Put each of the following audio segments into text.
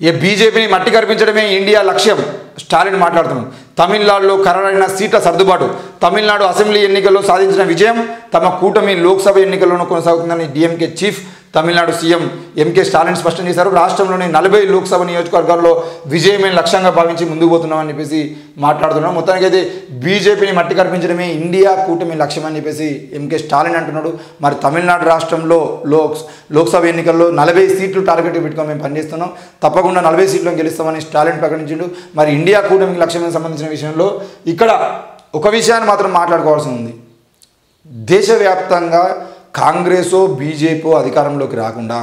ఏ బీజేపీని మట్టి కరిపించడమే ఇండియా లక్ష్యం స్టాలిన్ మాట్లాడుతున్నాడు. తమిళనాడులో ఖరారైన సీట్ల సర్దుబాటు, తమిళనాడు అసెంబ్లీ ఎన్నికల్లో సాధించిన విజయం తమ కూటమి లోక్సభ ఎన్నికల్లోనూ కొనసాగుతుందని డిఎంకే చీఫ్ తమిళనాడు సీఎం ఎంకే స్టాలిన్ స్పష్టం చేశారు. రాష్ట్రంలోని 40 లోక్సభ నియోజకవర్గాల్లో విజయమే లక్ష్యంగా భావించి ముందుకు పోతున్నామని చెప్పేసి మాట్లాడుతున్నాం. మొత్తానికైతే బీజేపీని మట్టి కనిపించడమే ఇండియా కూటమి లక్ష్యం అని చెప్పేసి ఎంకే స్టాలిన్ అంటున్నాడు. మరి తమిళనాడు రాష్ట్రంలో లోక్సభ ఎన్నికల్లో 40 సీట్లు టార్గెట్ పెట్టుకొని మేము పనిచేస్తున్నాం, తప్పకుండా 40 సీట్లను గెలుస్తామని స్టాలిన్ ప్రకటించిండు. మరి ఇండియా కూటమికి లక్ష్యానికి సంబంధించిన విషయంలో ఇక్కడ ఒక విషయాన్ని మాత్రం మాట్లాడుకోవాల్సి ఉంది. దేశవ్యాప్తంగా కాంగ్రెసో బీజేపీ అధికారంలోకి రాకుండా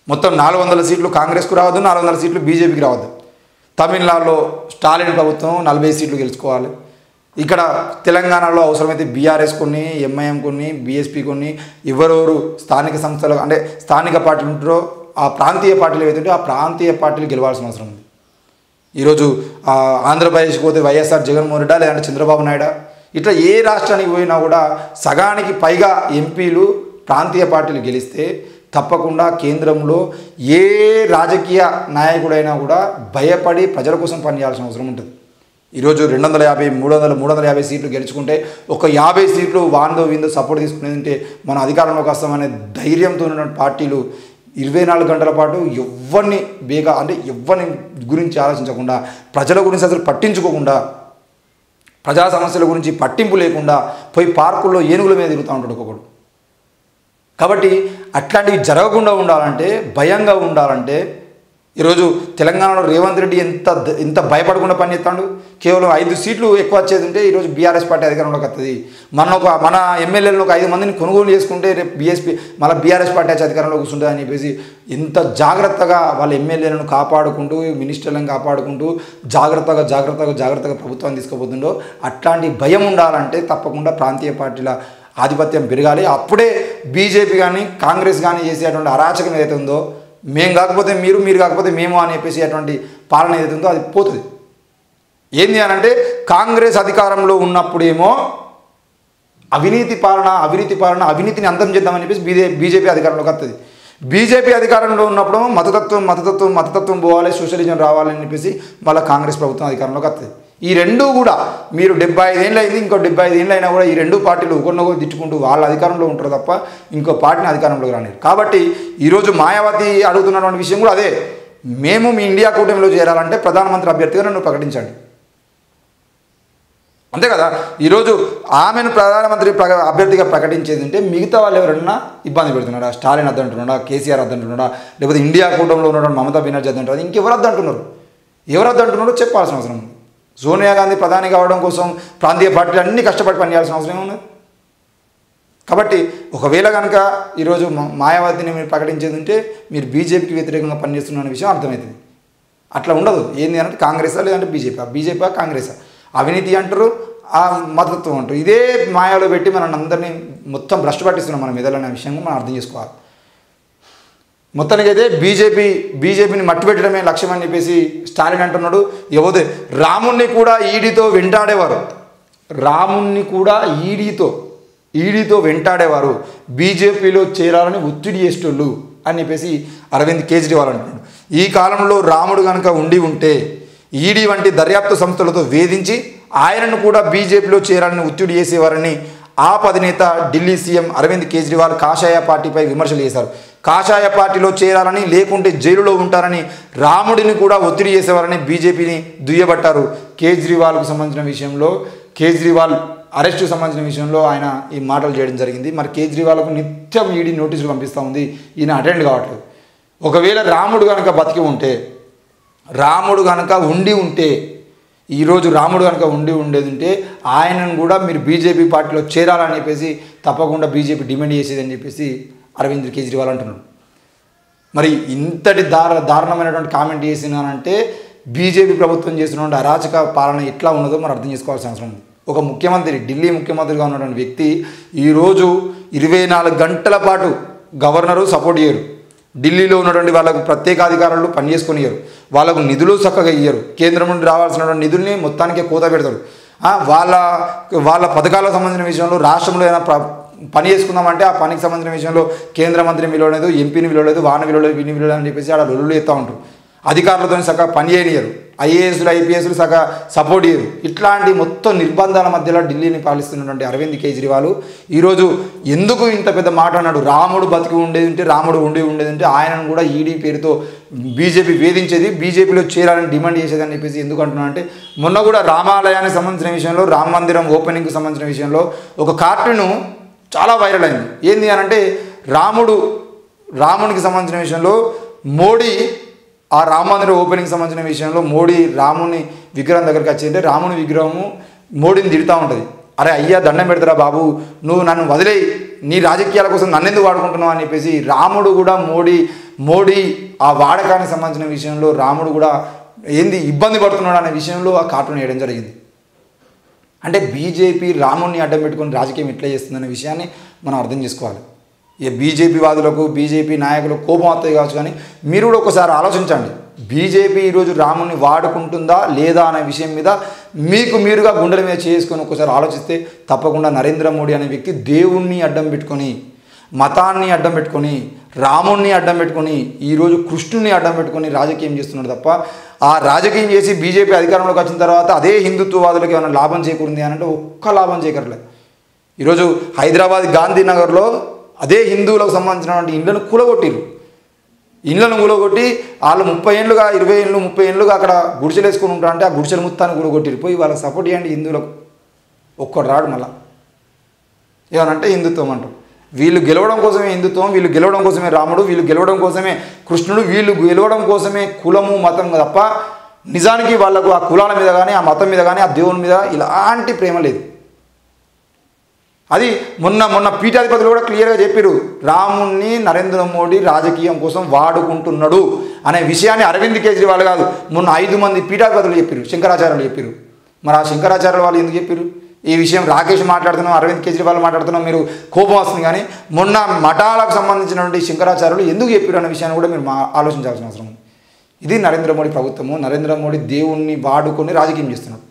మొత్తం 400 సీట్లు కాంగ్రెస్కు రావద్దు, 400 సీట్లు బీజేపీకి రావద్దు. తమిళనాడులో స్టాలిన్ ప్రభుత్వం 40 సీట్లు గెలుచుకోవాలి. ఇక్కడ తెలంగాణలో అవసరమైతే బీఆర్ఎస్ కొన్ని, ఎంఐఎం కొన్ని, బీఎస్పీ కొన్ని, ఎవరెవరు స్థానిక సంస్థలు అంటే స్థానిక పార్టీలు ఉంటారో ఆ ప్రాంతీయ పార్టీలు ఏవైతుంటే ఆ ప్రాంతీయ పార్టీలు గెలవాల్సిన అవసరం ఉంది. ఈరోజు ఆంధ్రప్రదేశ్కి పోతే వైఎస్ఆర్ జగన్మోహన్ రెడ్డి లేదంటే చంద్రబాబు నాయుడు, ఇట్లా ఏ రాష్ట్రానికి పోయినా కూడా సగానికి పైగా ఎంపీలు ప్రాంతీయ పార్టీలు గెలిస్తే తప్పకుండా కేంద్రంలో ఏ రాజకీయ నాయకుడైనా కూడా భయపడి ప్రజల కోసం పనిచేయాల్సిన అవసరం ఉంటుంది. ఈరోజు 250, 300, 350 సీట్లు గెలుచుకుంటే ఒక 50 సీట్లు వాందో వీందో సపోర్ట్ తీసుకునేదంటే మన అధికారంలోకి వస్తామనే ధైర్యంతో ఉన్న పార్టీలు 24 గంటల పాటు ఎవరిని అంటే ఎవరిని గురించి ఆలోచించకుండా, ప్రజల గురించి అసలు పట్టించుకోకుండా, ప్రజా సమస్యల గురించి పట్టింపు లేకుండా పోయి పార్కుల్లో ఏనుగుల మీద తిరుగుతూ ఉంటాడు ఒక్కొక్కడు. కాబట్టి అట్లాంటివి జరగకుండా ఉండాలంటే, భయంగా ఉండాలంటే ఈరోజు తెలంగాణలో రేవంత్ రెడ్డి ఎంత భయపడకుండా పనిచేస్తాడు. కేవలం 5 సీట్లు ఎక్కువ వచ్చేది ఉంటే ఈరోజు బీఆర్ఎస్ పార్టీ అధికారంలోకి వస్తుంది. మన ఎమ్మెల్యేలను ఒక 5 మందిని కొనుగోలు చేసుకుంటే రేపు మళ్ళీ బీఆర్ఎస్ పార్టీ వచ్చి అధికారంలో కూర్చుంటుంది అని చెప్పేసి ఎంత జాగ్రత్తగా వాళ్ళ ఎమ్మెల్యేలను కాపాడుకుంటూ, మినిస్టర్లను కాపాడుకుంటూ జాగ్రత్తగా ప్రభుత్వాన్ని తీసుకుపోతుండో అట్లాంటి భయం ఉండాలంటే తప్పకుండా ప్రాంతీయ పార్టీల ఆధిపత్యం పెరగాలి. అప్పుడే బీజేపీ కానీ కాంగ్రెస్ కానీ చేసేటువంటి అరాచకం ఏదైతే ఉందో, మేము కాకపోతే మీరు కాకపోతే మేము అని చెప్పేసి అటువంటి పాలన ఏదైతే ఉందో అది పోతుంది. ఏంది అని అంటే కాంగ్రెస్ అధికారంలో ఉన్నప్పుడేమో అవినీతి పాలన అవినీతిని అంతం చేద్దామని చెప్పేసి బీజేపీ అధికారంలోకి వస్తుంది. బీజేపీ అధికారంలో ఉన్నప్పుడు మతతత్వం పోవాలి, సోషలిజం రావాలని చెప్పేసి మళ్ళీ కాంగ్రెస్ ప్రభుత్వం అధికారంలోకి వస్తుంది. ఈ రెండూ కూడా మీరు 75 ఏళ్ళు అయింది, ఇంకో 75 ఏళ్ళు అయినా కూడా ఈ రెండు పార్టీలు ఒకరినొకరు తిట్టుకుంటూ వాళ్ళ అధికారంలో ఉంటారు తప్ప ఇంకో పార్టీని అధికారంలోకి రానిరు. కాబట్టి ఈరోజు మాయావతి అడుగుతున్నటువంటి విషయం కూడా అదే. మేము మీ ఇండియా కూటమిలో చేరాలంటే ప్రధానమంత్రి అభ్యర్థిగా నన్ను ప్రకటించండి, అంతే కదా. ఈరోజు ఆమెను ప్రధానమంత్రి అభ్యర్థిగా ప్రకటించేది అంటే మిగతా వాళ్ళు ఎవరన్నా ఇబ్బంది పెడుతున్నారా? స్టాలిన్ అద్దంటున్నాడా, కేసీఆర్ అద్దంటున్నాడా, లేకపోతే ఇండియా కూటమిలో ఉన్నటువంటి మమతా బెనర్జీ అద్దంటారా, ఇంకెవరు అద్దంటున్నారు? ఎవరు అద్దంటున్నారో చెప్పాల్సిన అవసరం ఉంది. సోనియా గాంధీ ప్రధాని కావడం కోసం ప్రాంతీయ పార్టీలు అన్నీ కష్టపడి పనిచేయాల్సిన అవసరం ఉన్నది. కాబట్టి ఒకవేళ కనుక ఈరోజు మాయావతిని మీరు ప్రకటించేది ఉంటే మీరు బీజేపీకి వ్యతిరేకంగా పనిచేస్తున్న విషయం అర్థమవుతుంది. అట్లా ఉండదు. ఏంది అంటే కాంగ్రెసా లేదంటే బీజేపీ కాంగ్రెసా, అవినీతి అంటారు, ఆ మతత్వం అంటారు. ఇదే మాయాలో పెట్టి మనం అందరినీ మొత్తం భ్రష్టు పట్టిస్తున్నాం మన మెదలనే విషయం మనం అర్థం చేసుకోవాలి. మొత్తానికైతే బీజేపీని మట్టి పెట్టడమే లక్ష్యం అని చెప్పేసి స్టాలిన్ అంటున్నాడు. ఎవరు రాముణ్ణి కూడా ఈడీతో వెంటాడేవారు బీజేపీలో చేరాలని ఒత్తిడి చేసేటోళ్ళు అని చెప్పేసి అరవింద్ కేజ్రీవాల్ అంటున్నాడు. ఈ కాలంలో రాముడు కనుక ఉంటే ఈడీ వంటి దర్యాప్తు సంస్థలతో వేధించి ఆయనను కూడా బీజేపీలో చేరాలని ఒత్తిడి చేసేవారని ఆప్ అధినేత ఢిల్లీ సీఎం అరవింద్ కేజ్రీవాల్ కాషాయ పార్టీపై విమర్శలు చేశారు. కాషాయ పార్టీలో చేరాలని లేకుంటే జైలులో ఉంటారని రాముడిని కూడా ఒత్తిడి చేసేవారని బీజేపీని దుయ్యబట్టారు. కేజ్రీవాల్కు సంబంధించిన విషయంలో, కేజ్రీవాల్ అరెస్టు సంబంధించిన విషయంలో ఆయన ఈ మాటలు చేయడం జరిగింది. మరి కేజ్రీవాల్కు నిత్యం ఈడీ నోటీసులు పంపిస్తూ ఉంది, ఈయన అటెండ్ కావట్లేదు. ఒకవేళ రాముడు కనుక బతికి ఉంటే, రాముడు కనుక ఈరోజు రాముడు కనుక ఉండేది ఉంటే ఆయనను కూడా మీరు బీజేపీ పార్టీలో చేరాలని చెప్పేసి తప్పకుండా బీజేపీ డిమాండ్ చేసేదని చెప్పేసి అరవింద్ కేజ్రీవాల్ అంటున్నాడు. మరి ఇంతటి దారుణమైనటువంటి కామెంట్ చేసినానంటే బీజేపీ ప్రభుత్వం చేసినటువంటి అరాచక పాలన ఎట్లా ఉన్నదో మనం అర్థం చేసుకోవాల్సిన అవసరం ఉంది. ఒక ముఖ్యమంత్రి, ఢిల్లీ ముఖ్యమంత్రిగా ఉన్నటువంటి వ్యక్తి ఈరోజు 24 గంటల పాటు గవర్నరు సపోర్ట్ చేయరు, ఢిల్లీలో ఉన్నటువంటి వాళ్ళకు ప్రత్యేకాధికారులు పనిచేసుకొనియరు, వాళ్ళకు నిధులు చక్కగా ఇయ్యరు, కేంద్రం నుండి రావాల్సినటువంటి నిధుల్ని మొత్తానికే కోత పెడతారు. వాళ్ళ పథకాలకు సంబంధించిన విషయంలో రాష్ట్రంలో ఏదైనా పని చేసుకుందామంటే ఆ పనికి సంబంధించిన విషయంలో కేంద్ర మంత్రిని పిలవలేదు, ఎంపీని పిలవలేదు, వాడిని పిలవలేదు, వీడిని పిలవలేదు అని చెప్పేసి ఆడ లొల్లులు ఎత్తా ఉంటారు. అధికారులతో సగ పని చేయనియరు, ఐఏఎస్లు ఐపీఎస్లు సగ సపోర్ట్ చేయరు. ఇట్లాంటి మొత్తం నిర్బంధాల మధ్యలో ఢిల్లీని పాలిస్తున్నటువంటి అరవింద్ కేజ్రీవాల్ ఈరోజు ఎందుకు ఇంత పెద్ద మాట అన్నాడు? రాముడు బతికి ఉండేది ఉంటే, రాముడు ఉండేది ఉంటే ఆయనను కూడా ఈడీ పేరుతో బీజేపీ వేధించేది, బీజేపీలో చేరాలని డిమాండ్ చేసేది అని చెప్పేసి ఎందుకు అంటున్నా అంటే, మొన్న కూడా రామాలయానికి సంబంధించిన విషయంలో, రామ మందిరం ఓపెనింగ్కి సంబంధించిన విషయంలో ఒక కార్టూన్ చాలా వైరల్ అయింది. ఏంది అని అంటే, రామునికి సంబంధించిన విషయంలో మోడీ ఆ రామ మందిరం ఓపెనింగ్కి సంబంధించిన విషయంలో మోడీ రాముని విగ్రహం దగ్గరికి వచ్చింటే రాముని విగ్రహము మోడీని తిడుతూ ఉంటుంది. అరే అయ్యా దండం పెడతారా బాబు, నువ్వు నన్ను వదిలేయి, నీ రాజకీయాల కోసం నన్నెందుకు వాడుకుంటున్నావు అని చెప్పేసి రాముడు కూడా మోడీ ఆ వాడకానికి సంబంధించిన విషయంలో రాముడు కూడా ఏంది ఇబ్బంది పడుతున్నాడు అనే విషయంలో ఆ కార్టూన్ వేయడం జరిగింది. అంటే బీజేపీ రాముడిని అడ్డం పెట్టుకుని రాజకీయం ఎట్లా చేస్తుందనే విషయాన్ని మనం అర్థం చేసుకోవాలి. ఈ బీజేపీ వాదులకు, బీజేపీ నాయకులకు కోపం వస్తాయి కావచ్చు, కానీ మీరు కూడా ఒకసారి ఆలోచించండి. బీజేపీ ఈరోజు రాముని వాడుకుంటుందా లేదా అనే విషయం మీద మీరుగా గుండెల మీద చేసుకొని ఒకసారి ఆలోచిస్తే తప్పకుండా నరేంద్ర మోడీ అనే వ్యక్తి దేవుణ్ణి అడ్డం పెట్టుకొని, మతాన్ని అడ్డం పెట్టుకొని, రాముణ్ణి అడ్డం పెట్టుకొని, ఈరోజు కృష్ణుని అడ్డం పెట్టుకొని రాజకీయం చేస్తున్నాడు తప్ప, ఆ రాజకీయం చేసి బీజేపీ అధికారంలోకి వచ్చిన తర్వాత అదే హిందుత్వవాదులకు ఏమైనా లాభం చేకూరింది అని అంటే ఒక్క లాభం చేకూరలేదు. ఈరోజు హైదరాబాద్ గాంధీనగర్లో అదే హిందువులకు సంబంధించినటువంటి ఇళ్లను కూలగొట్టిరు. ఇళ్లను కూలగొట్టి వాళ్ళు 30 ఏళ్ళుగా 20 ఏళ్ళు 30 ఏళ్ళుగా అక్కడ గుడిసెలు వేసుకుని ఉంటారు. అంటే ఆ గుడిసెలు మొత్తాన్ని కూలగొట్టిరు. పోయి వాళ్ళకి సపోర్ట్ చేయండి హిందువులకు, ఒక్కడు రాడు. మళ్ళా ఏమనంటే హిందుత్వం అంటాం. వీళ్ళు గెలవడం కోసమే హిందుత్వం, వీళ్ళు గెలవడం కోసమే రాముడు, వీళ్ళు గెలవడం కోసమే కృష్ణుడు, వీళ్ళు గెలవడం కోసమే కులము మతం తప్ప నిజానికి వాళ్ళకు ఆ కులాల మీద కానీ, ఆ మతం మీద కానీ, ఆ దేవుని మీద ఇలాంటి ప్రేమ లేదు. అది మొన్న పీఠాధిపతులు కూడా క్లియర్గా చెప్పారు, రాముణ్ణి నరేంద్ర మోడీ రాజకీయం కోసం వాడుకుంటున్నాడు అనే విషయాన్ని అరవింద్ కేజ్రీవాల్ కాదు, మొన్న 5 మంది పీఠాధిపతులు చెప్పారు, శంకరాచార్యులు చెప్పారు. మరి ఆ శంకరాచార్యులు వాళ్ళు ఎందుకు చెప్పారు? ఈ విషయం రాకేష్ మాట్లాడుతున్నాం, అరవింద్ కేజ్రీవాల్ మాట్లాడుతున్నాం, మీరు కోపం వస్తుంది. కానీ మొన్న మఠాలకు సంబంధించినటువంటి శంకరాచార్యులు ఎందుకు చెప్పారు అనే విషయాన్ని కూడా మీరు ఆలోచించాల్సిన అవసరం ఉంది. ఇది నరేంద్ర మోడీ ప్రభుత్వము. నరేంద్ర మోడీ దేవుణ్ణి వాడుకొని రాజకీయం చేస్తున్నాడు.